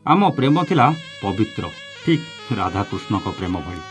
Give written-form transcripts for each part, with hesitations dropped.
आम प्रेम थिला पवित्र ठीक राधाकृष्ण प्रेम भली।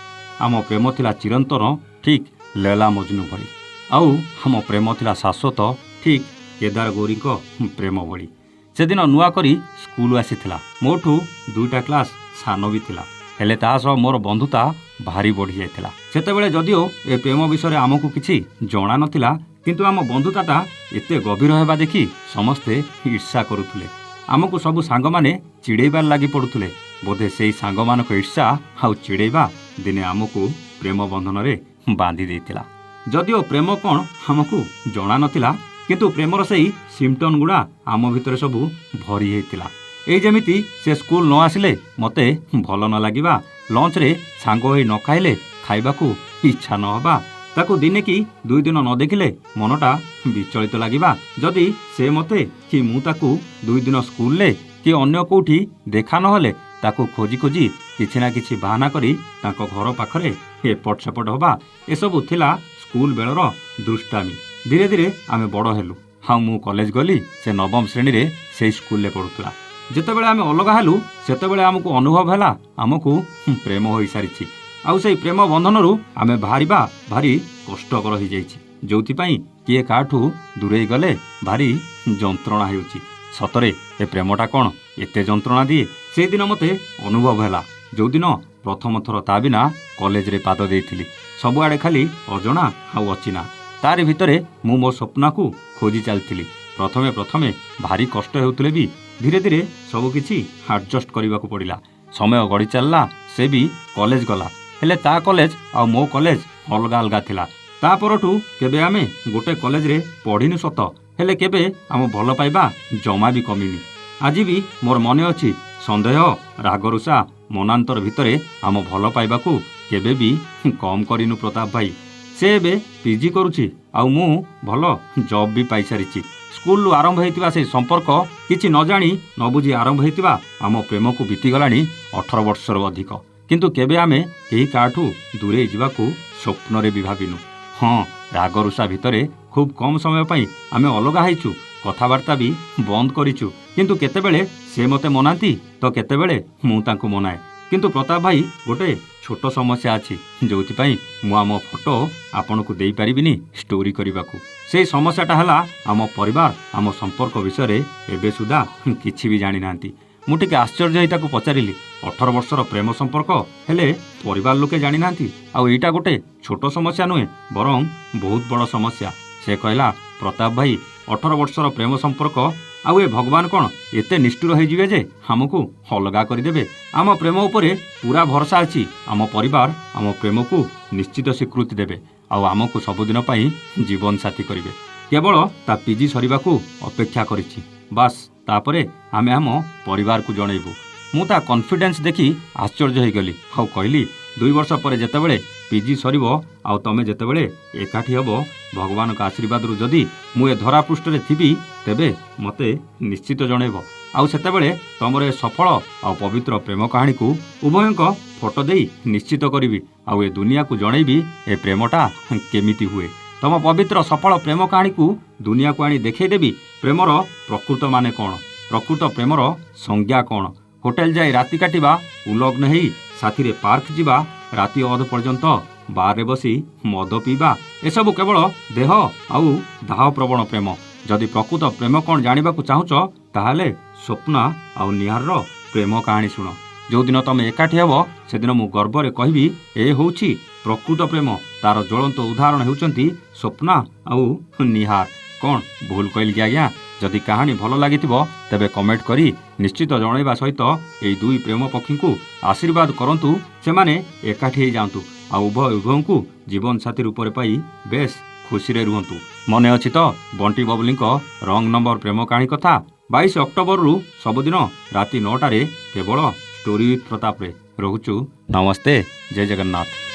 आम प्रेम थिला चिरंतन ठीक लैला मजनू भली। आउ आम प्रेम थिला शाश्वत ठीक केदार गौरी प्रेम भली। से दिन नुआ करी स्कूल आसीथिला। मोठू 2टा क्लास सान भी थिला, हेले ता सह मोर बंधुता भारी बढ़ी जाइथिला। सेतेबेले जदिओ ए प्रेम विषय आमको किछि जणा नथिला, किंतु आम बंधुताटा एते गभीर हेबा देखि समस्ते ईर्षा करुथुले। आमको सबु सांग माने चिड़ेबार लागि पड़ुथुले। बोधे सेई सांग मानक ईर्षा आउ चिड़ेबा दिने आमको प्रेम बंधन रे बांधी देइतिला। जदिओ प्रेम कौन आमको जणा नथिला, किंतु प्रेमर सेई सिम्पटम गुड़ा आम भितर सबु भरी हेतिला। एई जेमिति से स्कूल न आसिले मते भल न लागिबा, लंच रे सांग होई न खाइले खाइबाकू इच्छा न हबा, ताकू दिने कि 2 दिन न देखिले मनटा विचलित लागिबा। जदि से मते कि मु ताकू 2 दिन स्कूल ले कि अन्य कोठी देखा नहले ताकू खोजी खोजी किछि ना किछि बहाना करी ताको घर पाखरे एपट सेपट हबा, एसबु थिला स्कूल बेलर दुष्टामी। धीरे धीरे आमे बड़ हेलु। हाँ मु कॉलेज गली, से 9म श्रेणी रे से स्कूल ले पढ़ुतला। जेतेबेले आमे अलगा हेलु सेतेबेले आमको अनुभव हैला आमको प्रेम होई सारिछि। आउ सेई प्रेम बंधनरु आमे बाहरिबा भारी कष्टकर हो जाइछि, जोथि पई किए काठू दूरे गले भारी जंत्रणा हेउछि। सतरे ए प्रेमटा कोन एते जंत्रणा दिए? से दिन मते अनुभव हैला जो दिन प्रथम थर ता बिना कॉलेज रे पाद देइथिली। सबुआडे खाली अजणा आउ अचिना। तारि भितरे मु मो स्वप्न को खोजी चलती। प्रथमे प्रथमे भारी कष्ट हेउतले भी धीरे धीरे सबु किछि एडजस्ट करबा को पड़िला। समय गड़ी चलला, से भी कॉलेज गला, हेले ता कॉलेज आ मो कॉलेज अलगा अलगा थिला। ता परठू केबे आमे गोटे कॉलेज रे पढ़िनु सत, हेले केबे आम भल पाइबा जमा भी कमिनी। आज भी मोर मने अछि संदेह रागरुषा मनांतर भितरे आम भल पाइबा को केबे भी कम करिनु प्रताप भाई। से एबे पीजी करुछि, आउ मु भल जॉब भी पाई सारिछि। स्कूल आरंभ होइतिबा से संपर्क किछि न जानी न बुझी आरंभ होइतिबा आम प्रेम को बीती गलानी 18 वर्षर अधिक, किंतु केबे आमे केही काठू दूरे जिबाकू स्वप्न रे भी भाबिनु। हाँ रागरुषा भितरे खूब कम समय पई आमे अलगा हाइछु, कथाबार्ता भी बंद करिछु, किंतु केतेबेले से मते मनांती तो केतेबेले मु तांको मनाए। किंतु प्रताप भाई गोटे छोट समस्या अछि जोथि पई मु आम फोटो आपन को देई परिबिनी स्टोरी करिबाकू। से समस्याटा हला आम परिवार आम संपर्क विषय रे एबे सुदा किछि भी जानि नांती। मु टिके आश्चर्य होई ताकू पचारिली 18 वर्षर प्रेम संपर्क हेले परिवार लोके जानि नांती, आउ एटा गोटे छोट समस्या नुहे बरं बहुत बड़ समस्या। से कहला प्रताप भाई 18 वर्षर प्रेम संपर्क आउ ए भगवान कौन एते निष्ठुर हो जिवे जे हमको अलगा करदेवे? आम प्रेम उपरे पूरा भरोसा अछि। आम परिवार आम प्रेम को निश्चित स्वीकृति देवे, आउ आमको सबुदिन पई जीवन साथी करिवे। केवल ता पीजी सरिबा को अपेक्षा करिछि, बास तापरे आमे आम परिवार को जणैबु। मु ता कॉन्फिडेंस देखि आश्चर्य हो गली। आउ कहली 2 वर्ष पर जेतेबेले पीजी सरिबो आउ तमे जेतेबेले एकाठी हबो भगवान का आशीर्वाद रु जदि मु ए धरा पृष्ठ रे थिबी तेबे मते निश्चित जणैबो। आउ सेतेबेले तमर ए सफल आउ पवित्र प्रेम कहानी को उभयक फोटो देई निश्चित करिवि, आउ ए दुनिया को जणैबि ए प्रेमटा केमिति हुए। तम पवित्र सफल प्रेम कहानी को दुनिया को आनी देखै देबी। प्रेमर प्रकृत माने कोन, प्रकृत प्रेमर संज्ञा कोन, होटेल जाई राति काटिबा, उलग्न हेई साथी रे पार्क जिबा, राति अध पर्यंत बारे बसी मद पीबा, एसबु केवल देह आउ दाह प्रवण प्रेम। जदि प्रकृत प्रेम कौन जानिबाकू चाहुच ताहाले स्वप्ना आउ निहार प्रेम कहानी शुण। जो दिन तमे एकाठी हेब से दिन मु गर्व रे कहबी ए होउछि प्रकृत प्रेम। तार ज्वलंत उदाहरण हेउचंती स्वप्ना आउ निहार। कौन भूल कहली कि आज्ञा? जदि कहानी भल लागिथिबो तेबे कमेंट करी निश्चित जणैबा सहित एई 2 प्रेम पक्षी को आशीर्वाद करंतु, सेमाने एकाठी हे जांतु, आ उभय को जीवन साथी रूप में पाई बेस खुशी रे रुहंतु। मने अछि तो बंटी बबली रंग नंबर प्रेम कहानी कथा 22 अक्टोबर रु सबुदिन राति 9 टारे केवल स्टोरी विथ प्रताप रे। रहुचु नमस्ते, जय जगन्नाथ।